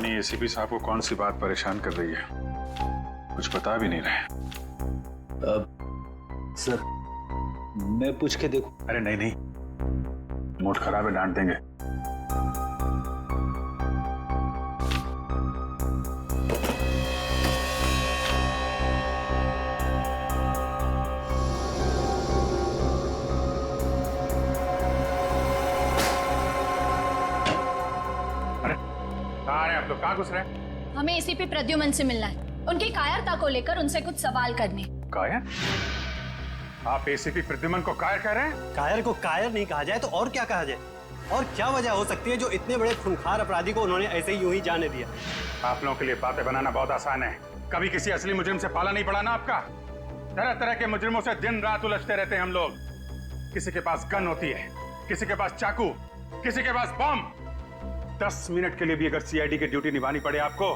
नहीं एसीपी साहब को कौन सी बात परेशान कर रही है, कुछ बता भी नहीं रहे। सर मैं पूछ के देखूं? अरे नहीं नहीं, मूड खराब है, डांट देंगे। आप लोग कहाँ घुस रहे हैं? हमें एसीपी प्रद्युमन से मिलना है, उनकी कायरता को लेकर उनसे कुछ सवाल करने। कायर? आप एसीपी प्रद्युमन को कायर कह रहे हैं? कायर को कायर नहीं कहा जाए तो और क्या कहा जाए? और क्या वजह हो सकती है जो इतने बड़े खूंखार अपराधी को उन्होंने ऐसे ही यूं ही जाने दिया? आप लोगों के लिए बातें बनाना बहुत आसान है, कभी किसी असली मुजरिम से पाला नहीं पड़ा ना आपका। तरह तरह के मुजरिमों से दिन रात उलझते रहते हैं हम लोग। किसी के पास गन होती है, किसी के पास चाकू, किसी के पास बम। 10 मिनट के लिए भी अगर सीआईडी की ड्यूटी निभानी पड़े आपको,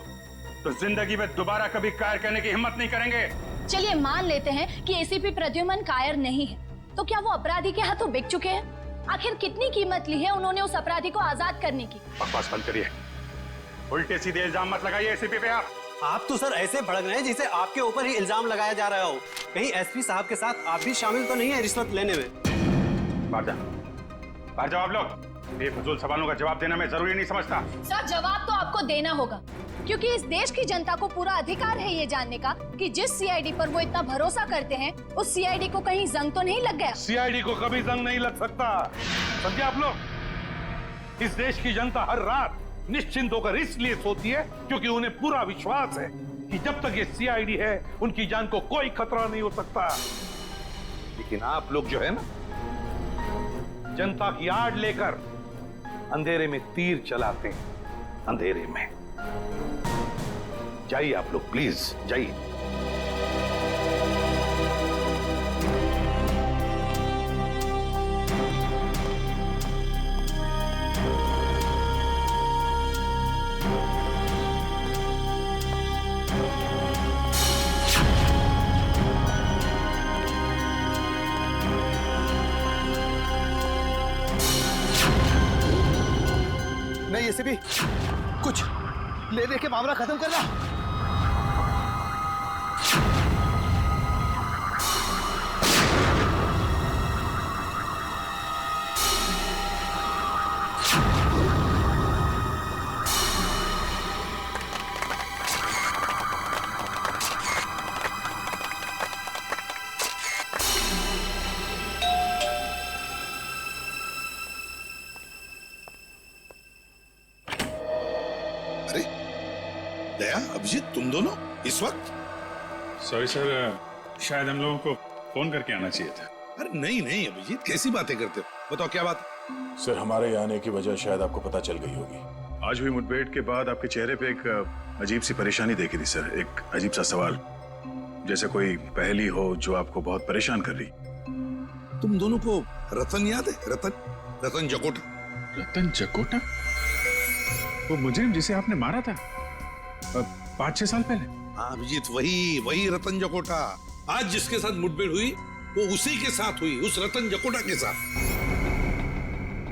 तो जिंदगी में दोबारा कभी कायर करने की हिम्मत नहीं करेंगे। चलिए मान लेते हैं कि एसीपी प्रद्युमन कायर नहीं है, तो क्या वो अपराधी के हाथों बिक चुके हैं? आखिर कितनी कीमत ली है उन्होंने उस अपराधी को आजाद करने की? बकवास बंद करिए, उल्टे सीधे इल्जाम मत लगाइए एसीपी पे। आप तो सर ऐसे भड़क रहे हैं जैसे आपके ऊपर ही इल्जाम लगाया जा रहा हो। कहीं एसपी साहब के साथ आप भी शामिल तो नहीं है रिश्वत लेने में? बाहर जाओ आप लोग। बेफजूल सवालों का जवाब देना मैं जरूरी नहीं समझता। सर जवाब तो आपको देना होगा, क्योंकि इस देश की जनता को पूरा अधिकार है ये जानने का कि जिस सीआईडी पर वो इतना भरोसा करते हैं, उस सीआईडी को कहीं जंग तो नहीं लग गया। सीआईडी को कभी जंग नहीं लग सकता, समझे आप लोग? इस देश की जनता हर रात निश्चिंत होकर इसलिए सोती है क्योंकि उन्हें पूरा विश्वास है कि जब तक ये सीआईडी है उनकी जान को कोई खतरा नहीं हो सकता। लेकिन आप लोग जो है ना, जनता की आड़ लेकर अंधेरे में तीर चलाते हैं, अंधेरे में। जाइए आप लोग, प्लीज जाइए। नहीं ऐसे भी कुछ ले दे के मामला खत्म करना। दया, अभिजीत, तुम दोनों इस वक्त? सॉरी सर, शायद हम लोगों को फोन करके आना चाहिए था। अरे नहीं नहीं अभिजीत, कैसी बातें करते हो? बताओ क्या बात? सर हमारे यहाँ आने की वजह शायद आपको पता चल गई होगी। आज हुई मुठभेड़ के बाद आपके चेहरे पे एक अजीब सी परेशानी देखी थी सर, एक अजीब सा सवाल, जैसे कोई पहेली हो जो आपको बहुत परेशान कर रही। तुम दोनों को रतन याद है? रतन जकोटा। रतन जकोटा? वो मुजरिम जिसे आपने मारा था 5-6 साल पहले? हाँ अभिजीत, वही रतन जकोटा। आज जिसके साथ मुठभेड़ हुई वो उसी के साथ हुई, उस रतन जकोटा के साथ।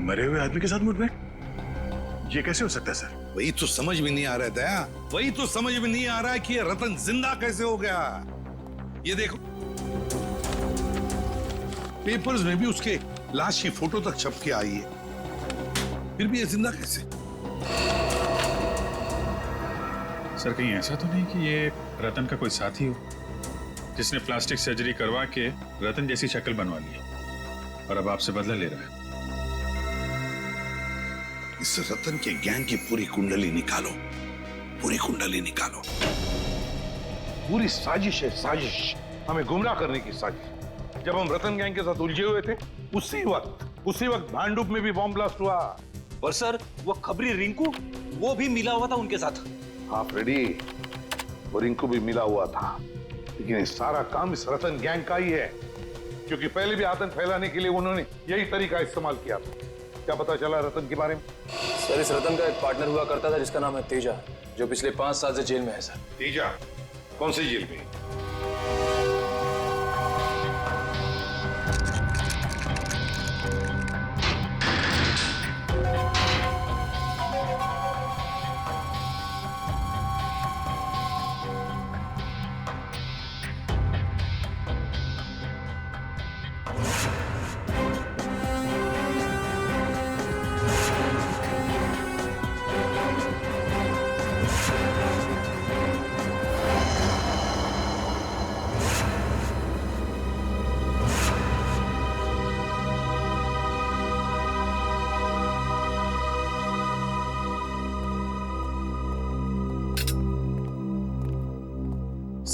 मरे हुए आदमी के साथ मुठभेड़? ये कैसे हो सकता है सर? वही तो समझ में नहीं आ रहा है दया, वही तो समझ में नहीं आ रहा है कि ये रतन जिंदा कैसे हो गया। ये देखो, पेपर्स में भी उसके लाश की फोटो तक छप के आई है, फिर भी ये जिंदा कैसे? सर कहीं ऐसा तो नहीं कि ये रतन का कोई साथी हो जिसने प्लास्टिक सर्जरी करवा के रतन जैसी शक्ल बनवा ली और अब आपसे बदला ले रहा है? इस रतन के गैंग की पूरी कुंडली निकालो, पूरी कुंडली निकालो। पूरी साजिश है, साजिश, हमें गुमराह करने की साजिश। जब हम रतन गैंग के साथ उलझे हुए थे उसी वक्त भांडुप में भी बॉम्ब ब्लास्ट हुआ। और सर वो खबरी रिंकू, वो भी मिला हुआ था उनके साथ। हाँ फ्रेडी, वो रिंकू भी मिला हुआ था, लेकिन ये सारा काम इस रतन गैंग का ही है, क्योंकि पहले भी आतंक फैलाने के लिए उन्होंने यही तरीका इस्तेमाल किया था। क्या पता चला रतन के बारे में? सर इस रतन का एक पार्टनर हुआ करता था जिसका नाम है तेजा, जो पिछले 5 साल से जेल में है सर। तेजा? कौन सी जेल में?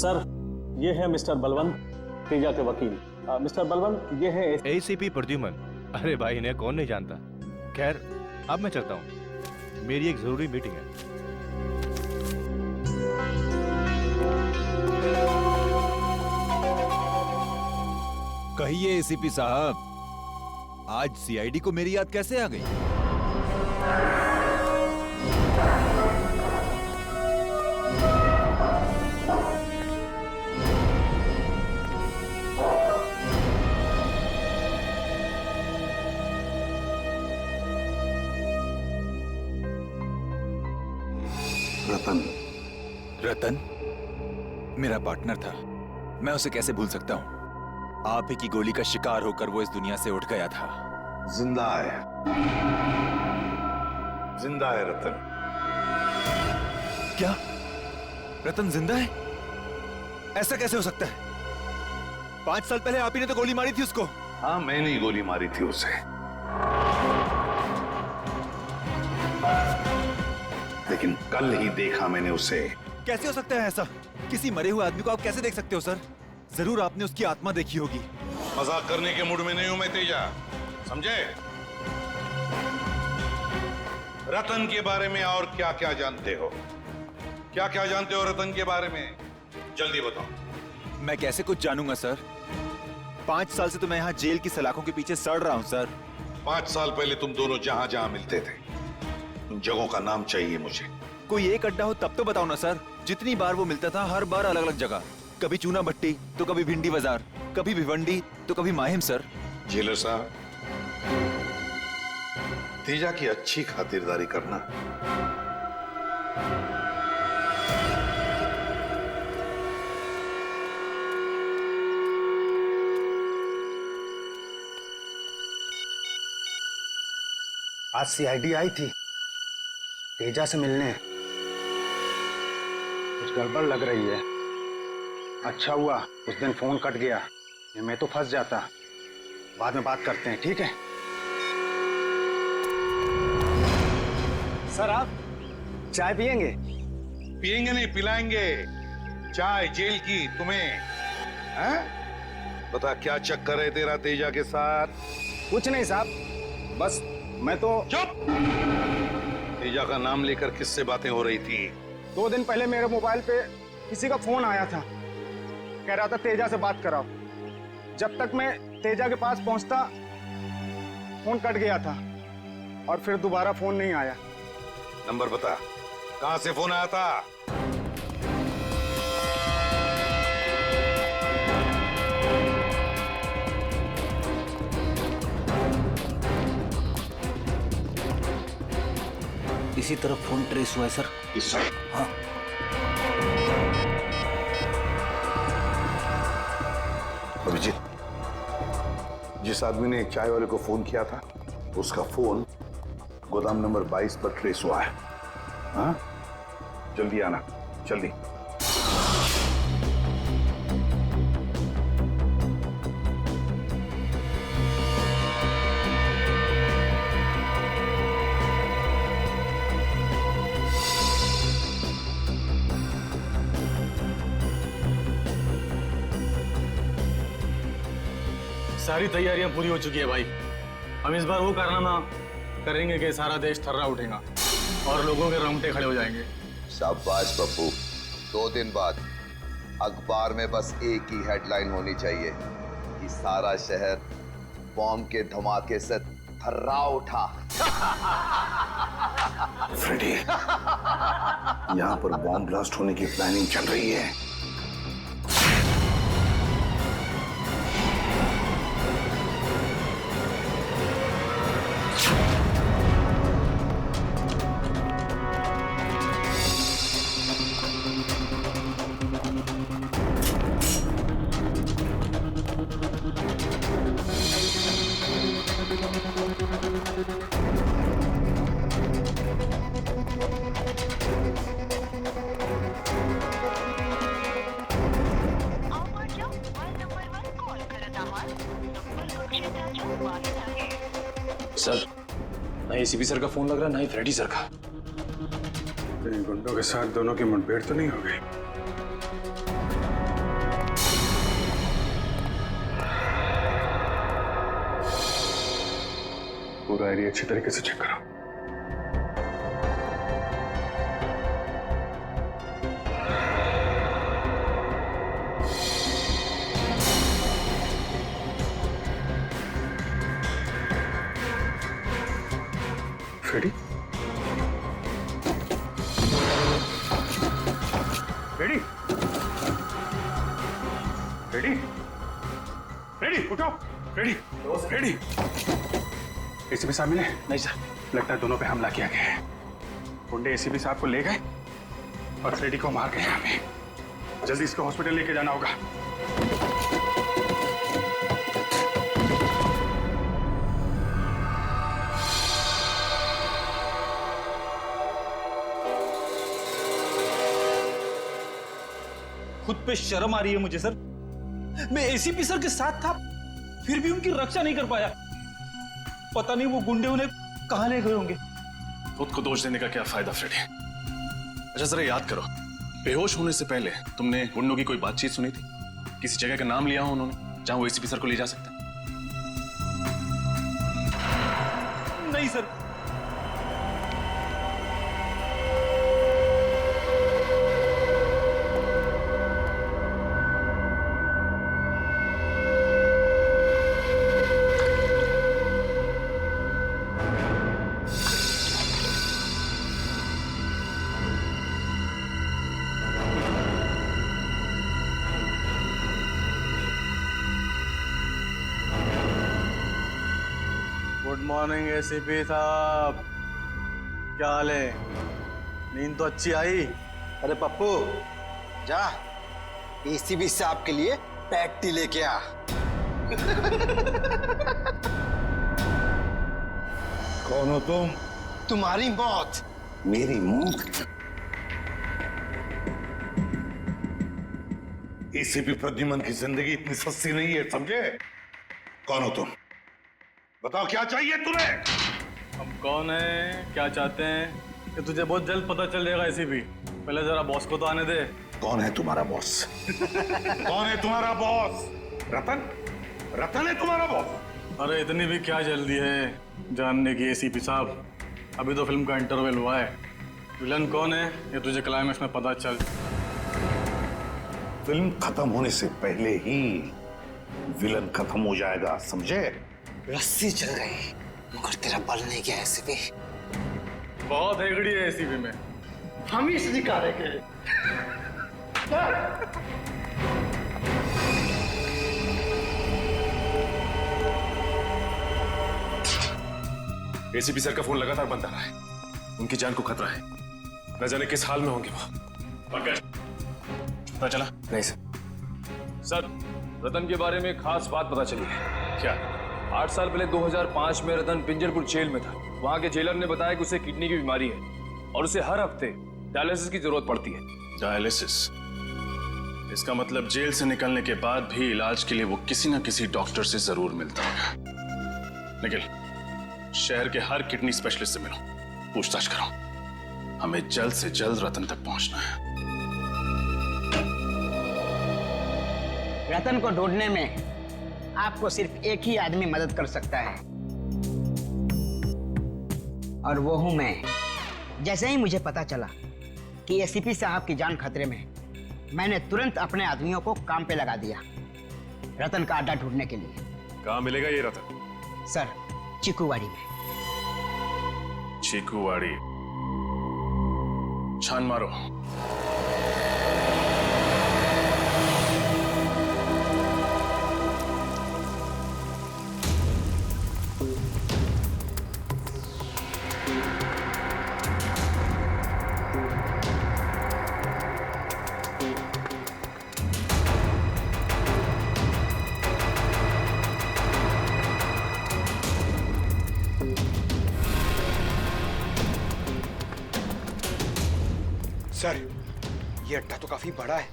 सर, ये है मिस्टर बलवंत, तेजा के वकील। मिस्टर बलवंत, ये है एसीपी प्रद्युमन। अरे भाई, इन्हें कौन नहीं जानता। खैर, अब मैं चलता हूँ, मेरी एक जरूरी मीटिंग है। कहिए एसीपी साहब, आज सीआईडी को मेरी याद कैसे आ गई? रतन मेरा पार्टनर था, मैं उसे कैसे भूल सकता हूं? आप ही की गोली का शिकार होकर वो इस दुनिया से उठ गया था। जिंदा है, जिंदा है रतन। क्या रतन जिंदा है? ऐसा कैसे हो सकता है? 5 साल पहले आप ही ने तो गोली मारी थी उसको। हाँ, मैंने ही गोली मारी थी उसे, लेकिन कल ही देखा मैंने उसे। कैसे हो सकता है ऐसा? किसी मरे हुए आदमी को आप कैसे देख सकते हो सर? जरूर आपने उसकी आत्मा देखी होगी। मजाक करने के मूड में नहीं हूं मैं तेजा, समझे? रतन के बारे में और क्या क्या जानते हो? क्या क्या जानते हो रतन के बारे में? जल्दी बताओ। मैं कैसे कुछ जानूंगा सर? 5 साल से तो मैं यहाँ जेल की सलाखों के पीछे सड़ रहा हूँ सर। 5 साल पहले तुम दोनों जहां जहां मिलते थे, उन जगहों का नाम चाहिए मुझे। कोई एक अड्डा हो तब तो बताओ ना सर। जितनी बार वो मिलता था, हर बार अलग अलग जगह। कभी चूना भट्टी, तो कभी भिंडी बाजार, कभी भिवंडी, तो कभी माहिम सर। जेलर साहब, तेजा की अच्छी खातिरदारी करना। आज सीआईडी आई थी तेजा से मिलने। कुछ गड़बड़ लग रही है। अच्छा हुआ उस दिन फोन कट गया, मैं तो फंस जाता। बाद में बात करते हैं, ठीक है? सर, आप चाय पियेंगे? पियेंगे नहीं, पिलाएंगे। चाय जेल की तुम्हें, हैं? बता क्या चक्कर है तेरा तेजा के साथ? कुछ नहीं साहब, बस मैं तो। चुप! तेजा का नाम लेकर किससे बातें हो रही थी? 2 दिन पहले मेरे मोबाइल पे किसी का फोन आया था, कह रहा था तेजा से बात कराओ। जब तक मैं तेजा के पास पहुंचता फोन कट गया था और फिर दोबारा फोन नहीं आया। नंबर बता, कहां से फोन आया था? इसी तरफ फोन ट्रेस हुआ है सर। इस हाँ। अभिजीत, जिस आदमी ने चाय वाले को फोन किया था, उसका फोन गोदाम नंबर 22 पर ट्रेस हुआ है। हाँ, जल्दी आना, जल्दी। सारी तैयारियां पूरी हो चुकी है भाई। हम इस बार वो कारनामा करेंगे कि सारा देश थर्रा उठेगा और लोगों के रोंगटे खड़े हो जाएंगे। शाबाश पप्पू, 2 दिन बाद अखबार में बस एक ही हेडलाइन होनी चाहिए कि सारा शहर बॉम्ब के धमाके से थर्रा उठा। फ्रेडी, यहाँ पर बॉम्ब ब्लास्ट होने की प्लानिंग चल रही है। सर, ना एसीपी सर का फोन लग रहा, ना ही फ्रेडी सर का। इन गुंडों के साथ दोनों की मुठभेड़ तो नहीं हो गई? पूरा एरिया अच्छी तरीके से चेक करो। फ्रेडी? फ्रेडी? फ्रेडी? फ्रेडी उठो। Freddy, Freddy. एसीपी साहब मिले? नहीं सर। लगता है दोनों पे हमला किया गया है। गुंडे एसीपी साहब को ले गए और फ्रेडी को मार गए। हमें जल्दी इसको हॉस्पिटल लेके जाना होगा। खुद पे शर्म आ रही है मुझे सर। मैं एसीपी सर के साथ था, फिर भी उनकी रक्षा नहीं कर पाया। पता नहीं वो गुंडे उन्हें कहां ले गए होंगे। खुद को दोष देने का क्या फायदा फ्रेडी? अच्छा जरा याद करो, बेहोश होने से पहले तुमने गुंडों की कोई बातचीत सुनी थी? किसी जगह का नाम लिया हो उन्होंने जहां वो एसीपी सर को ले जा सकते? नहीं सर। गुड मॉर्निंग एसीपी साहब, क्या हाल है? नींद तो अच्छी आई? अरे पप्पू जा एसीपी साहब के लिए पैटी लेके आ। कौन हो तुम? तुम्हारी मौत। मेरी मौत? एसीपी प्रद्युमन की जिंदगी इतनी सस्ती नहीं है, समझे? कौन हो तुम? बताओ क्या चाहिए तुम्हें? हम कौन है, क्या चाहते हैं, कि तुझे बहुत जल्द पता चल जाएगा एसीपी। पहले जरा बॉस को तो आने दे। कौन है तुम्हारा बॉस? कौन है तुम्हारा बॉस? रतन? रतन है तुम्हारा बॉस? अरे इतनी भी क्या जल्दी है जानने की एसीपी साहब? अभी तो फिल्म का इंटरवल हुआ है। विलन कौन है ये तुझे क्लाइमेक्स में पता चल। फिल्म खत्म होने से पहले ही विलन खत्म हो जाएगा, समझे? रस्सी चल गई मगर तेरा बल नहीं गया एसीपी। बहुत हेगड़ी है एसीपी में। हम ही इसलिए निकालेंगे। एसीपी सर का फोन लगातार बंद आ रहा है। उनकी जान को खतरा है, न जाने किस हाल में होंगे वो। पंकज, पता चला? नहीं सर। सर, रतन के बारे में खास बात पता चली है। क्या? 8 साल पहले 2005 में रतन पिंजरपुर जेल में था। वहां के जेलर ने बताया कि उसे किडनी की बीमारी है और उसे हर हफ्ते डायलिसिस की जरूरत पड़ती है। डायलिसिस? इसका मतलब जेल से निकलने के बाद भी इलाज के लिए वो किसी न किसी डॉक्टर से जरूर मिलता होगा। निखिल, शहर के हर किडनी स्पेशलिस्ट से मिलो, पूछताछ करो। हमें जल्द से जल्द रतन तक पहुंचना है। रतन को ढूंढने में आपको सिर्फ एक ही आदमी मदद कर सकता है और वो हूं मैं। जैसे ही मुझे पता चला कि एसीपी साहब की जान खतरे में, मैंने तुरंत अपने आदमियों को काम पे लगा दिया रतन का अड्डा ढूंढने के लिए। कहाँ मिलेगा ये रतन? सर, चिकूवाड़ी में। चिकूवाड़ी? छान मारो। सर, ये अड्डा तो काफी बड़ा है।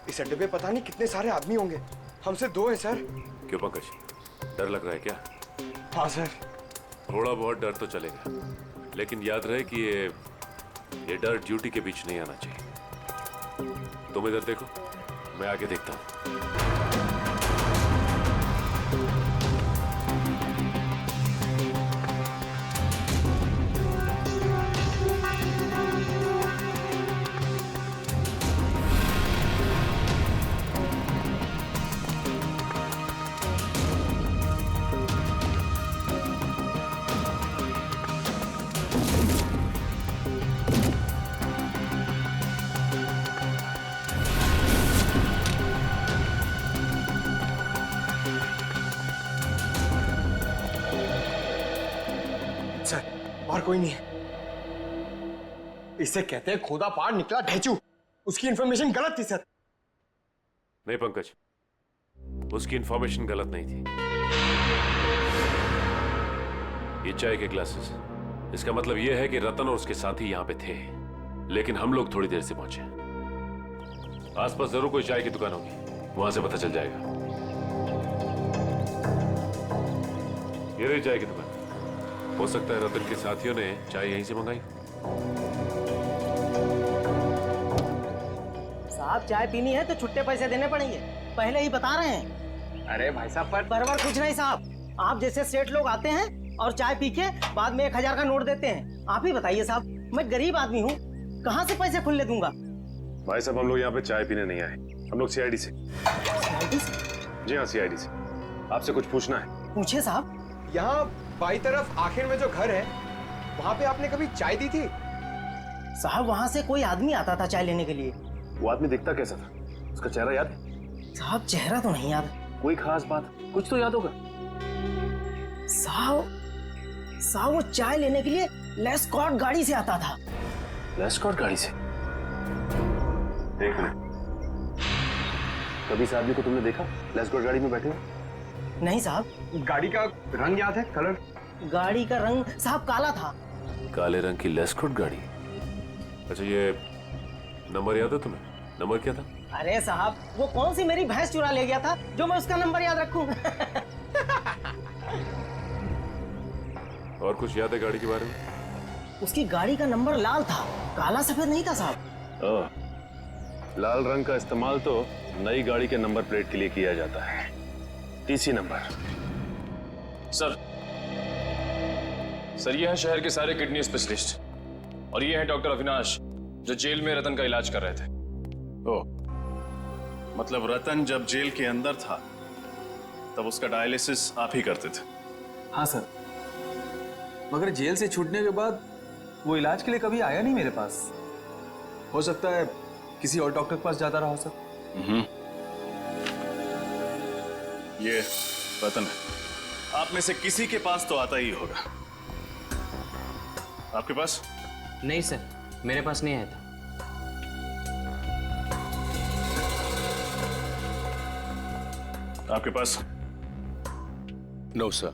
इस अड्डे पे पता नहीं कितने सारे आदमी होंगे। हमसे 2 हैं सर। क्यों पंकज, डर लग रहा है क्या? हाँ सर। थोड़ा बहुत डर तो चलेगा, लेकिन याद रहे कि ये डर ड्यूटी के बीच नहीं आना चाहिए। तुम इधर देखो, मैं आगे देखता हूँ। सर और कोई नहीं है। इसे कहते हैं खोदा पार निकला ढेचू। उसकी इंफॉर्मेशन गलत थी सर। नहीं पंकज, उसकी इंफॉर्मेशन गलत नहीं थी। ये चाय के ग्लासेस, इसका मतलब यह है कि रतन और उसके साथी यहां पे थे, लेकिन हम लोग थोड़ी देर से पहुंचे। आसपास जरूर कोई चाय की दुकान होगी, वहां से पता चल जाएगा। ये रही चाय की दुकान। हो सकता है रतन के साथियों ने चाय यहीं से मंगाई। साहब चाय पीनी है तो छुट्टे पैसे देने पड़ेंगे, पहले ही बता रहे हैं। अरे भाई साहब पर कुछ नहीं साहब, आप जैसे सेठ लोग आते हैं और चाय पी के बाद में 1000 का नोट देते हैं। आप ही बताइए साहब, मैं गरीब आदमी हूँ, कहाँ से पैसे खुले दूंगा। भाई साहब, हम लोग यहाँ पे चाय पीने नहीं आए, हम लोग सीआईडी से। जी हाँ, सीआईडी से। आपसे कुछ पूछना है। पूछिए साहब। यहाँ बाई तरफ आखिर में जो घर है, वहाँ पे आपने कभी चाय दी थी? साहब वहाँ से कोई आदमी आता था चाय लेने के लिए। वो आदमी दिखता कैसा था? उसका चेहरा याद है? साहब चेहरा तो नहीं याद। कोई खास बात, कुछ तो याद होगा। साहब वो चाय लेने के लिए लेस्कॉर्ट गाड़ी से आता था। लेस्कॉर्ट गाड़ी से? देख ले, कभी इस आदमी को तुमने देखा लेस्कॉर्ट गाड़ी में बैठे हुए? नहीं साहब। गाड़ी का रंग याद है? कलर? गाड़ी का रंग साहब काला था। काले रंग की लेस्कॉर्ट गाड़ी? अच्छा, ये नंबर याद है तुम्हें? नंबर क्या था? अरे साहब, वो कौन सी मेरी भैंस चुरा ले गया था जो मैं उसका नंबर याद रखूं? और कुछ याद है गाड़ी के बारे में? उसकी गाड़ी का नंबर लाल था, काला सफेद नहीं था साहब। लाल रंग का इस्तेमाल तो नई गाड़ी के नंबर प्लेट के लिए किया जाता है, टीसी नंबर। सर ये है शहर के सारे किडनी स्पेशलिस्ट, और ये है डॉक्टर अविनाश जो जेल में रतन का इलाज कर रहे थे। ओह, मतलब रतन जब जेल के अंदर था तब उसका डायलिसिस आप ही करते थे? हाँ सर, मगर जेल से छूटने के बाद वो इलाज के लिए कभी आया नहीं मेरे पास। हो सकता है किसी और डॉक्टर के पास जाता रहा सर। ये रतन है, आप में से किसी के पास तो आता ही होगा। आपके पास? नहीं सर, मेरे पास नहीं आया था। आपके पास? No sir.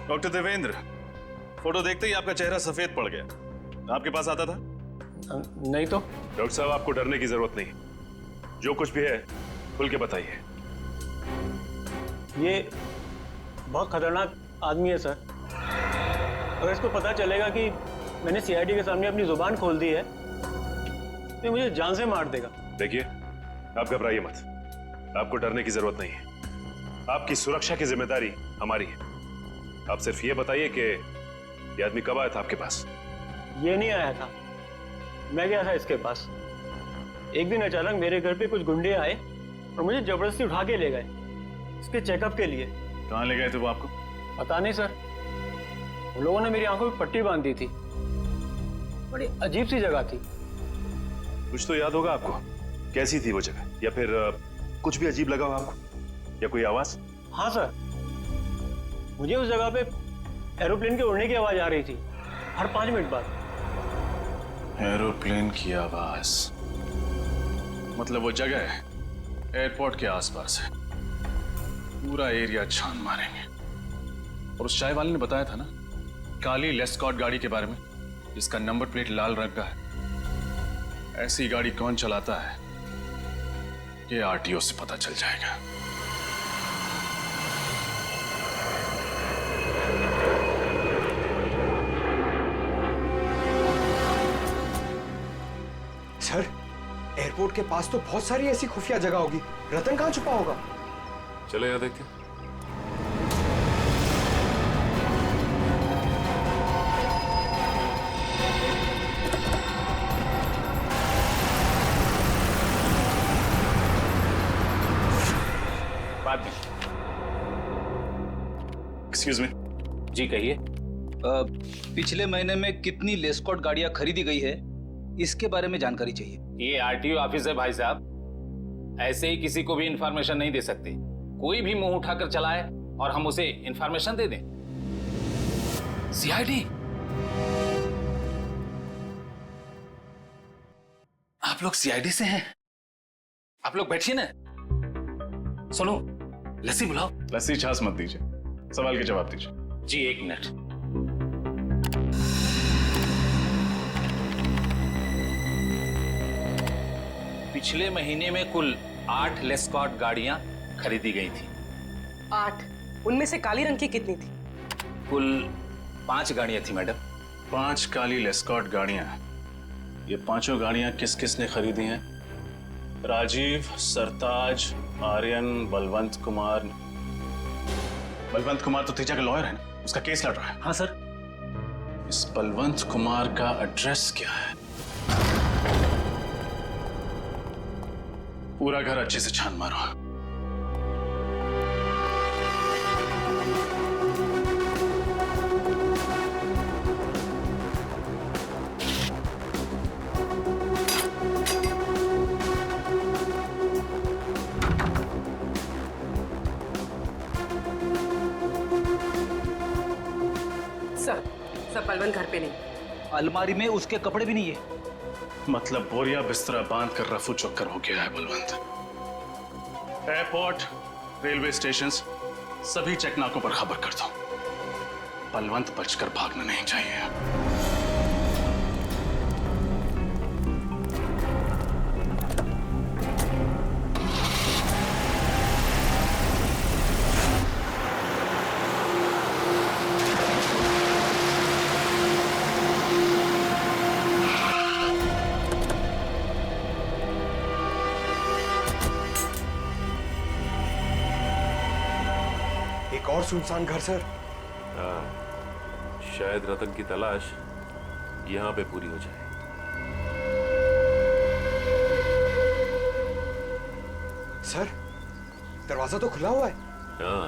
Doctor Devendra, photo देखते ही आपका चेहरा सफेद पड़ गया। आपके पास आता था? नहीं तो। डॉक्टर साहब, आपको डरने की जरूरत नहीं, जो कुछ भी है खुल के बताइए। ये बहुत खतरनाक आदमी है सर। अगर इसको पता चलेगा कि मैंने सीआईडी के सामने अपनी जुबान खोल दी है तो मुझे जान से मार देगा। देखिए, आप घबराइए मत, आपको डरने की जरूरत नहीं है। आपकी सुरक्षा की जिम्मेदारी हमारी है। आप सिर्फ ये बताइए कि ये आदमी कब आया था आपके पास? ये नहीं आया था, मैं गया था इसके पास। एक दिन अचानक मेरे घर पे कुछ गुंडे आए और मुझे जबरदस्ती उठा के ले गए इसके चेकअप के लिए। कहाँ ले गए थे वो आपको? पता नहीं सर, उन लोगों ने मेरी आंखों में पट्टी बांध दी थी। बड़ी अजीब सी जगह थी। कुछ तो याद होगा आपको, कैसी थी वो जगह? या फिर कुछ भी अजीब लगा हो आपको, या कोई आवाज? हाँ सर, मुझे उस जगह पे एरोप्लेन के उड़ने की आवाज आ रही थी हर 5 मिनट बाद। एरोप्लेन की आवाज? मतलब वो जगह एयरपोर्ट के आसपास है। पूरा एरिया छान मारेंगे। और उस चाय वाले ने बताया था ना, काली लेस्कॉर्ट गाड़ी के बारे में, जिसका नंबर प्लेट लाल रंग का है। ऐसी गाड़ी कौन चलाता है ये आरटीओ से पता चल जाएगा। सर, एयरपोर्ट के पास तो बहुत सारी ऐसी खुफिया जगह होगी। रतन कहाँ छुपा होगा? चलो यहाँ देखते हैं। बात एक्सक्यूज मी। जी कहिए। पिछले महीने में कितनी लेस्कॉर्ट गाड़ियां खरीदी गई है, इसके बारे में जानकारी चाहिए। ये आरटीओ ऑफिस है भाई साहब, ऐसे ही किसी को भी इंफॉर्मेशन नहीं दे सकते। कोई भी मुंह उठाकर चलाए और हम उसे इंफॉर्मेशन दे दें। सीआईडी, आप लोग सीआईडी से हैं? आप लोग बैठिए ना। सुनो, लस्सी बुलाओ। लस्सी छाछ मत दीजिए, सवाल के जवाब दीजिए। जी 1 मिनट। पिछले महीने में कुल 8 लेस्कॉट गाड़ियां खरीदी गई थी। 8? उनमें से काली रंग की कितनी थी? कुल 5 गाड़ियां थी मैडम। 5 काली लेस्कॉट गाड़ियां। ये पांचों गाड़ियां किस किस ने खरीदी हैं? राजीव, सरताज, आर्यन, बलवंत कुमार। बलवंत कुमार तो तेजा का लॉयर है ना, उसका केस लड़ रहा है। हाँ सर। इस बलवंत कुमार का एड्रेस क्या है? पूरा घर अच्छे से छान मारो। सर बलवंत घर पे नहीं। अलमारी में उसके कपड़े भी नहीं है। मतलब बोरिया बिस्तरा बांध कर रफू चक्कर हो गया है बलवंत। एयरपोर्ट, रेलवे स्टेशन, सभी चेकनाकों पर खबर कर दो। बलवंत बचकर भागना नहीं चाहिए। एक और सुनसान घर सर। हाँ, शायद रतन की तलाश यहाँ पे पूरी हो जाए। सर, दरवाजा तो खुला हुआ है। हाँ।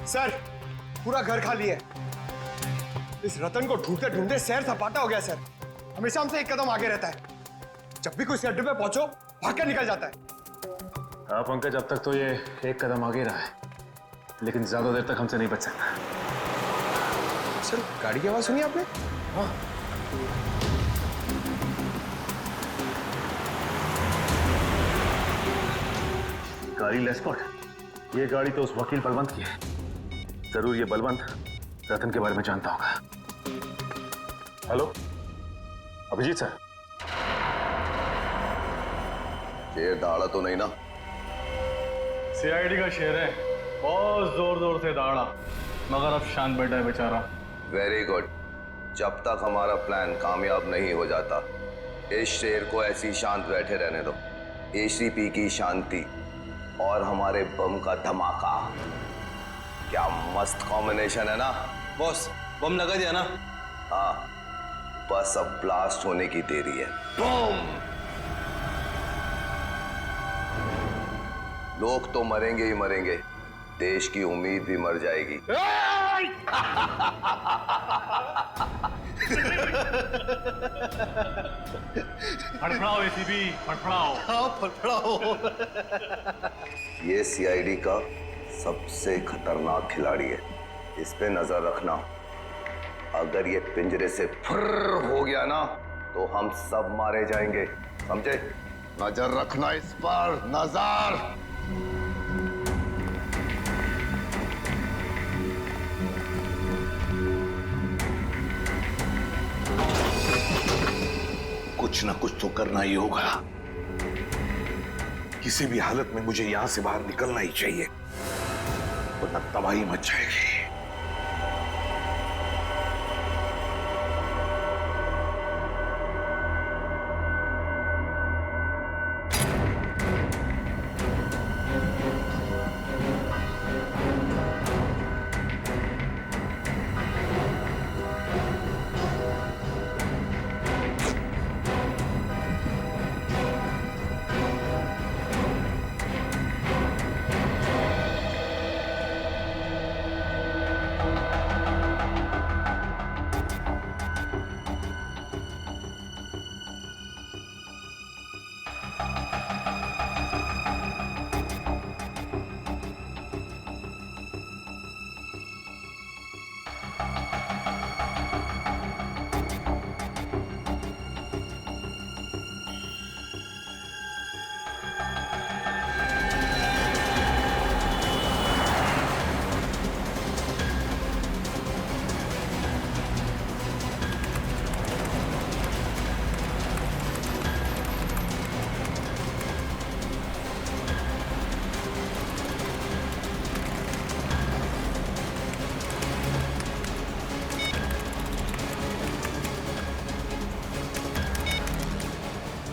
सर, पूरा घर खाली है। इस रतन को ढूंढते ढूंढते सैर सपाटा हो गया सर। हमेशा हमसे एक कदम आगे रहता है। जब भी कोई अड्डे पे पहुंचो, भागकर निकल जाता है। हाँ पंकज, अब तक तो ये एक कदम आगे रहा है, लेकिन ज्यादा देर तक हमसे नहीं बच सकता। सर, गाड़ी की आवाज सुनी आपने? हाँ। गाड़ी लेस्कॉट। ये गाड़ी तो उस वकील बलवंत की है। जरूर ये बलवंत रतन के बारे में जानता होगा। Hello, Abhijeet sir. शेर दहाड़ा तो नहीं ना? सीआईडी का शेर है, बहुत जोर जोर से दहाड़ा, मगर अब शांत बैठा है बेचारा। Very good. जब तक हमारा प्लान कामयाब नहीं हो जाता, इस शेर को ऐसी शांत बैठे रहने दो। एसीपी की शांति और हमारे बम का धमाका, क्या मस्त कॉम्बिनेशन है ना? बॉस, बम लगा दिया ना? हाँ, बस अब ब्लास्ट होने की देरी है। बूम! लोग तो मरेंगे ही मरेंगे, देश की उम्मीद भी मर जाएगी। फड़फड़ाओ एसीपी, फड़फड़ाओ। हाँ, फड़फड़ाओ। ये सीआईडी का सबसे खतरनाक खिलाड़ी है, इस पे नजर रखना। अगर ये पिंजरे से फुर्र हो गया ना, तो हम सब मारे जाएंगे, समझे? नजर रखना इस पर, नजर। कुछ ना कुछ तो करना ही होगा। किसी भी हालत में मुझे यहां से बाहर निकलना ही चाहिए, वरना तबाही मच जाएगी।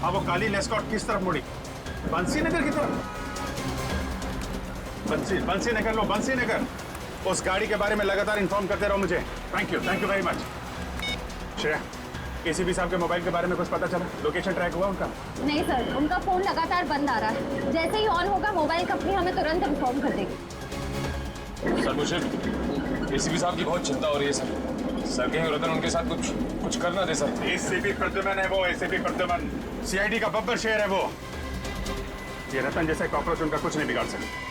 हाँ, वो काली लेस्कॉट किस तरफ मुड़ी? बंसी नगर की तरफ? बंसी नगर लो, बंसी नगर। उस गाड़ी के बारे में लगातार इन्फॉर्म करते रहो मुझे। Thank you very much. Shreya, ACP साहब के मोबाइल के बारे में कुछ पता चला? लोकेशन ट्रैक हुआ उनका? नहीं सर, उनका फोन लगातार बंद आ रहा है। जैसे ही ऑन होगा मोबाइल कंपनी हमें तुरंत इन्फॉर्म कर देगी। सर मुझे एसीपी साहब की बहुत चिंता हो रही है सर। सर कहीं रतन उनके साथ कुछ कर ना दे सर। एसीपी प्रद्युमन है वो, एसीपी प्रद्युमन। सीआईडी का बब्बर शेर है वो। ये रतन जैसे कॉकरोच उनका कुछ नहीं बिगाड़ सकते।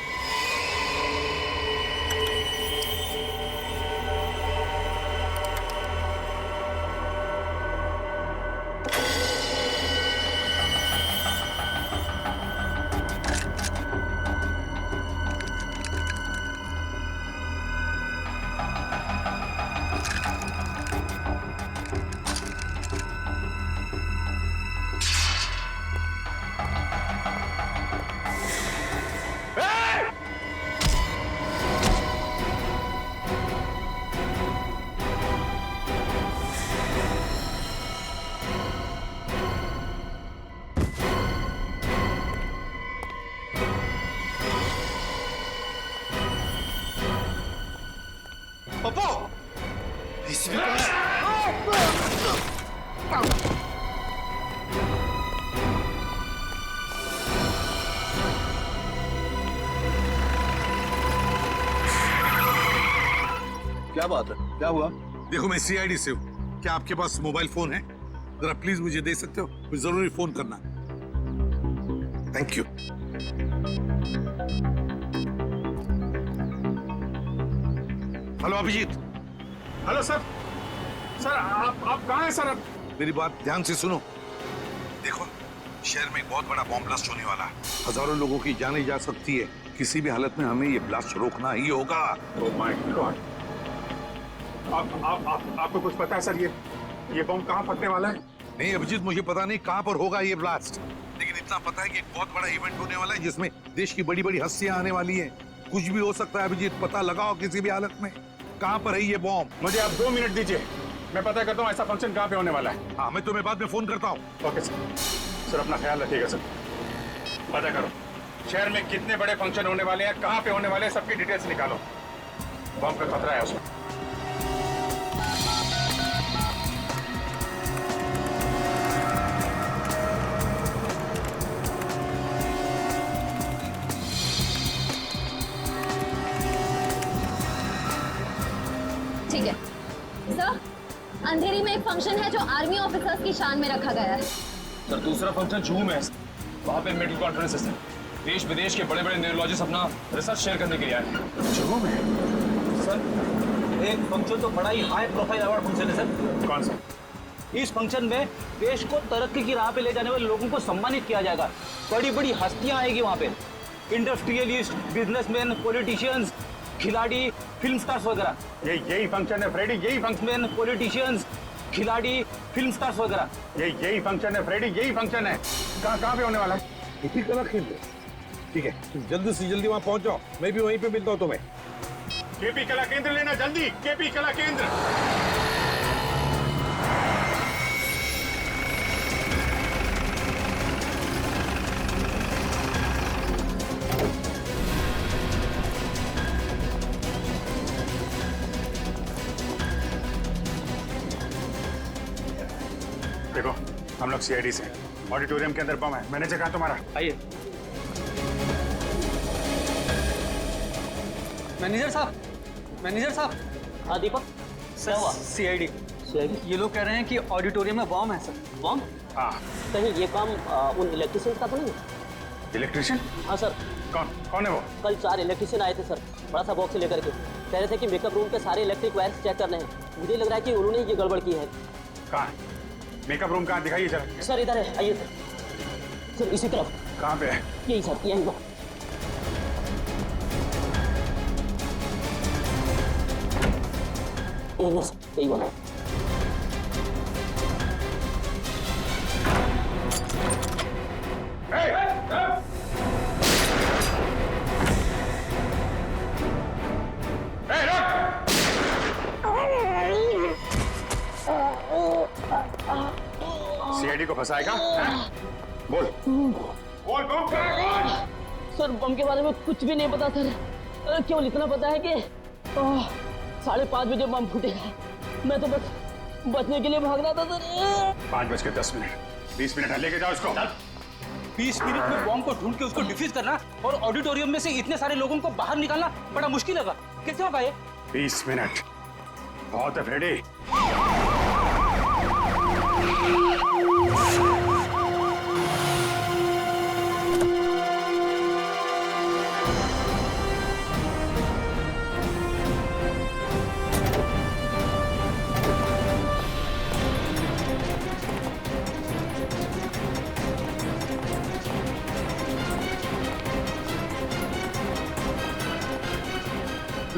क्या बात है? क्या हुआ? देखो मैं सीआईडी से हूँ। क्या आपके पास मोबाइल फोन है? जरा प्लीज मुझे दे सकते हो? मुझे जरूरी फोन करना। Thank you. Hello Abhijeet. Hello sir. Sir आप कहाँ हैं सर? मेरी बात ध्यान से सुनो। देखो शहर में एक बहुत बड़ा बॉम्ब ब्लास्ट होने वाला है। हजारों लोगों की जाने जा सकती है। किसी भी हालत में हमें ये ब्लास्ट रोकना ही होगा। Oh my God. आपको कुछ पता है सर? ये बॉम्ब कहाँ फटने वाला है? नहीं अभिजीत, मुझे पता नहीं कहाँ पर होगा ये ब्लास्ट, लेकिन इतना पता है कि एक बहुत बड़ा इवेंट होने वाला है जिसमें देश की बड़ी बड़ी हस्तियां आने वाली हैं। कुछ भी हो सकता है अभिजीत, पता लगाओ किसी भी हालत में कहाँ पर है ये बॉम्ब। मुझे आप 2 मिनट दीजिए, मैं पता करता हूँ ऐसा फंक्शन कहाँ पे होने वाला है। हाँ मैं तुम्हें बाद में फोन करता हूँ। ओके सर, अपना ख्याल रखिएगा सर। पता करो शहर में कितने बड़े फंक्शन होने वाले हैं, कहाँ पे होने वाले हैं, सबकी डिटेल्स निकालो। बॉम्ब का खतरा है उसमें। ठीक है सर, अंधेरी में एक फंक्शन है जो आर्मी ऑफिसर्स की शान में रखा गया है। सर दूसरा फंक्शन जूहू में है। वहाँ पे मेडिकल कॉन्फ्रेंस है। देश विदेश के बड़े बड़े न्यूरोलॉजिस्ट अपना रिसर्च शेयर करने के लिए आए हैं। जूहू में? सर एक फंक्शन तो बड़ा ही हाई प्रोफाइल अवार्ड फंक्शन है सर। कौन सा? इस फंक्शन में देश को तरक्की की राह पे ले जाने वाले लोगों को सम्मानित किया जाएगा। बड़ी बड़ी हस्तियां आएगी वहाँ पे, इंडस्ट्रियलिस्ट, बिजनेसमैन, पॉलिटिशियंस, खिलाड़ी, फिल्म स्टार्स वगैरह। यही फंक्शन है फ्रेडी, यही फंक्शन, पॉलिटिशियंस, खिलाड़ी, फिल्म स्टार्स वगैरह। यही फंक्शन है फ्रेडी, यही फंक्शन है। कहाँ पे होने वाला है? इसी कला केंद्र। ठीक है तुम जल्दी से जल्दी वहाँ पहुँच जाओ, मैं भी वहीं पे मिलता हूँ तुम्हें। केपी कला केंद्र लेना जल्दी, केपी कला केंद्र। देखो हम लोग सीआईडी से ऑडिटोरियम के अंदर बम है। मैनेजर कहाँ तुम्हारा? आइए। मैनेजर साहब। हाँ दीपक, सर सीआईडी। ये लोग कह रहे हैं कि ऑडिटोरियम में बॉम्ब है सर। बॉम्ब? हाँ। कहीं ये काम उन इलेक्ट्रिशियन का तो नहीं? इलेक्ट्रिशियन? हाँ सर। कौन है वो? कल 4 इलेक्ट्रिशियन आए थे सर, बड़ा सा बॉक्स लेकर के। कह रहे थे कि मेकअप रूम के सारे इलेक्ट्रिक वायर्स चेक करने हैं। मुझे लग रहा है कि उन्होंने ये गड़बड़ की है। कहाँ? मेकअप रूम कहाँ? दिखाइए जरा। सर इधर है, आइए सर। सर इसी तरफ। कहाँ पे है? यही सर, यही वो। यही वाला। सीआईडी को फंसाएगा? बोल बोल बम क्या है, बोल। सर बम के बारे में कुछ भी नहीं पता सर, केवल इतना पता है कि 5:30 बजे बम फूटेगा। मैं तो बस बचने के लिए भाग रहा था सर। 5:10, 20 मिनट है, लेके जाओ इसको। 20 मिनट में बॉम्ब को ढूंढ के उसको डिफ्यूज करना और ऑडिटोरियम में से इतने सारे लोगों को बाहर निकालना बड़ा मुश्किल होगा। कैसे होगा ये? 20 मिनट बहुत है फ्रेडी।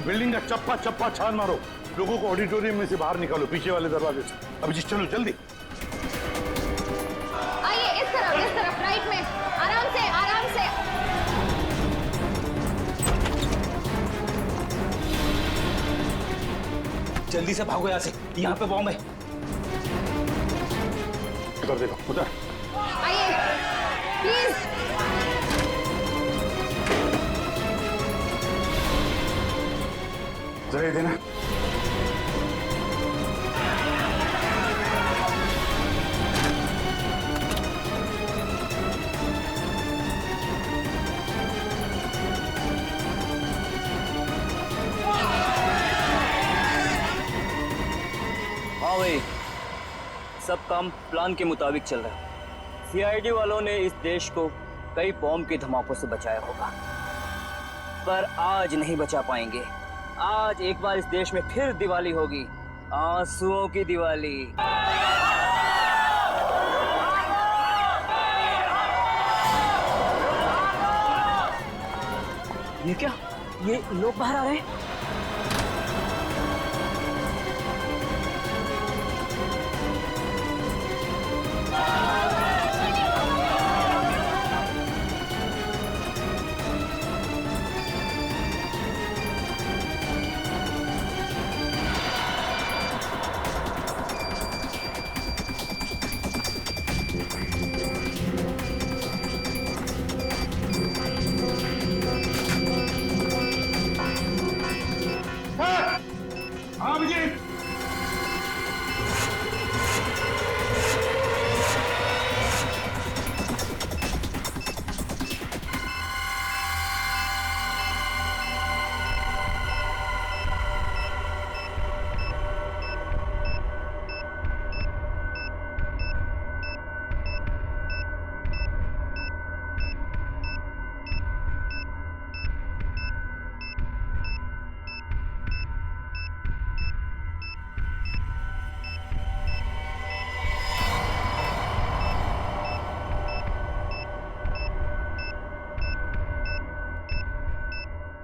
बिल्डिंग का चप्पा चप्पा छान मारो, लोगों को ऑडिटोरियम में से बाहर निकालो, पीछे वाले दरवाजे से। अभिजीत चलो जल्दी। आइए इस तरफ राइट में, आराम से आराम से। जल्दी से भागो यहाँ से, यहाँ पे बॉम्ब है। उधर देखो, उधर। आइए प्लीज। जरा ये देना। हाँ भाई, सब काम प्लान के मुताबिक चल रहा है। सीआईडी वालों ने इस देश को कई बॉम्ब के धमाकों से बचाया होगा, पर आज नहीं बचा पाएंगे। आज एक बार इस देश में फिर दिवाली होगी, आंसुओं की दिवाली। ये क्या? ये लोग बाहर आ रहे हैं। हाँ अभिजीत,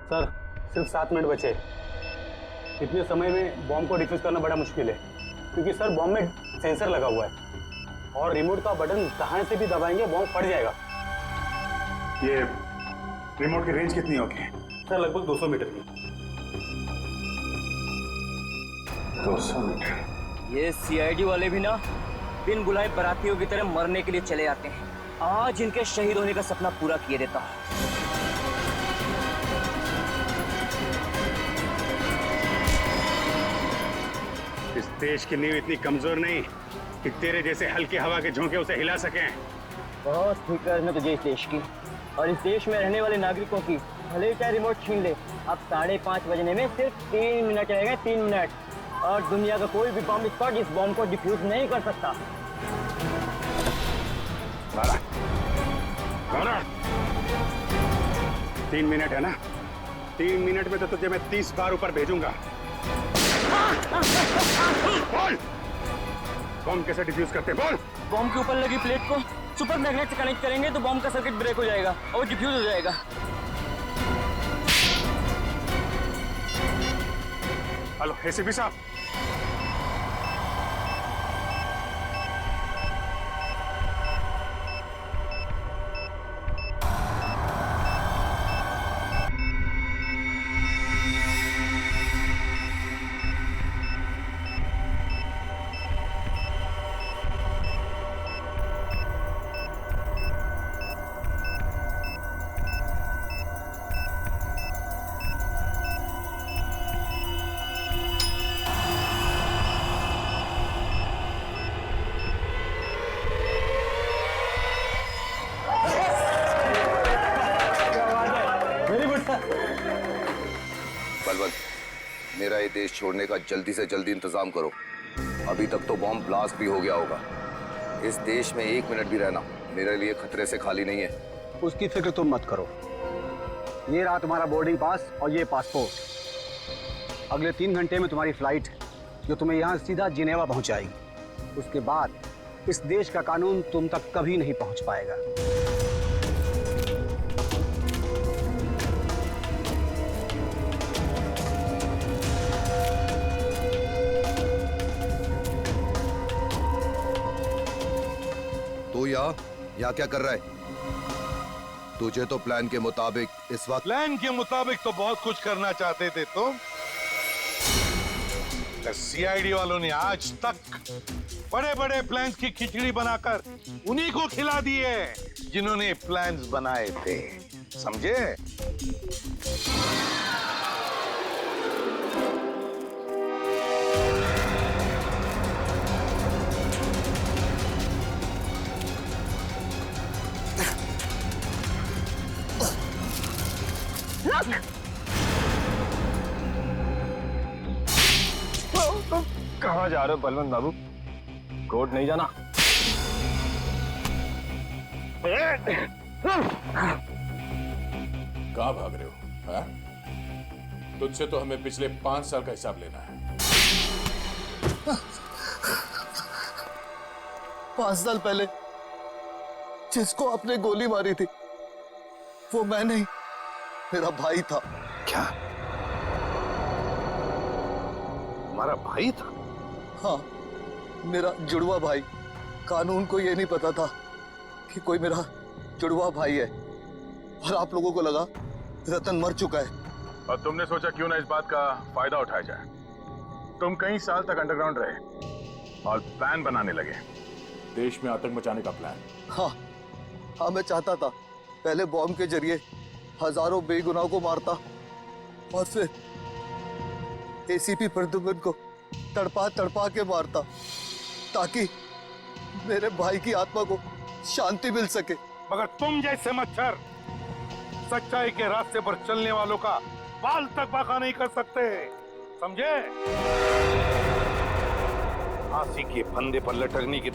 सर सिर्फ 7 मिनट बचे। इतने समय में बॉम्ब को डिफ्यूज करना बड़ा मुश्किल है, क्योंकि सर बॉम्ब में सेंसर लगा हुआ है और रिमोट का बटन कहाँ से भी दबाएंगे बॉम्ब फट जाएगा। ये रिमोट की रेंज कितनी होगी? सर लगभग 200 मीटर की। 200 मीटर। ये सीआईडी वाले भी ना बिन बुलाए बरातियों की तरह मरने के लिए चले आते हैं। आज इनके शहीद होने का सपना पूरा किए देता हूँ। इस देश की नींव इतनी कमजोर नहीं कि तेरे जैसे हल्के हवा के झोंके उसे हिला सकें। बहुत फिक्र है तुझे इस देश की और इस देश में रहने वाले नागरिकों की। भले ही चाहे रिमोट छीन ले, अब 5:30 बजने में सिर्फ 3 मिनट रहेगा, 3 मिनट, और दुनिया का कोई भी बॉम्ब स्क्वाड इस बॉम्ब को डिफ्यूज नहीं कर सकता। 3 मिनट है ना? 3 मिनट में तो तुझे मैं 30 बार ऊपर भेजूंगा। बोल, बॉम्ब कैसे डिफ्यूज करते? बोल। बॉम्ब के ऊपर लगी प्लेट को सुपर मैग्नेट से कनेक्ट करेंगे तो बॉम्ब का सर्किट ब्रेक हो जाएगा और डिफ्यूज हो जाएगा। हेलो एसीपी साहब, बलवंत, मेरा ये देश छोड़ने का जल्दी से जल्दी इंतजाम करो। अभी तक तो बॉम्ब ब्लास्ट भी हो गया होगा। इस देश में 1 मिनट भी रहना मेरे लिए खतरे से खाली नहीं है। उसकी फिक्र तुम मत करो। ये रहा तुम्हारा बोर्डिंग पास और ये पासपोर्ट। अगले 3 घंटे में तुम्हारी फ्लाइट है जो तुम्हें यहाँ सीधा जिनेवा पहुंचाएगी। उसके बाद इस देश का कानून तुम तक कभी नहीं पहुंच पाएगा। तू यहाँ क्या कर रहा है? तुझे तो प्लान के मुताबिक इस वक्त प्लान के मुताबिक तो बहुत कुछ करना चाहते थे तुम। सीआईडी वालों ने आज तक बड़े बड़े प्लान्स की खिचड़ी बनाकर उन्हीं को खिला दिए जिन्होंने प्लान्स बनाए थे, समझे? कहाँ जा रहे हो बलवंत बाबू? कोर्ट नहीं जाना? कहाँ भाग रहे हो? हाँ? तुझसे तो हमें पिछले 5 साल का हिसाब लेना है। 5 साल पहले जिसको आपने गोली मारी थी वो मैं नहीं, मेरा भाई था। क्या? तुम्हारा भाई था? हाँ, मेरा जुड़वा भाई। कानून को ये नहीं पता था कि कोई मेरा जुड़वा भाई है, और आप लोगों को लगा रतन मर चुका है। और तुमने सोचा क्यों ना इस बात का फायदा उठाया जाए। तुम कई साल तक अंडरग्राउंड रहे और प्लान बनाने लगे, देश में आतंक मचाने का प्लान। हाँ, मैं चाहता था पहले बॉम्ब के जरिए हजारों बेगुनाहों को मारता और फिर एसीपी प्रद्युम्न को तड़पा तड़पा के मारता ताकि मेरे भाई की आत्मा को शांति मिल सके। मगर तुम जैसे मच्छर सच्चाई के रास्ते पर चलने वालों का बाल तक बाका नहीं कर सकते, समझे? फांसी के फंदे पर लटकने की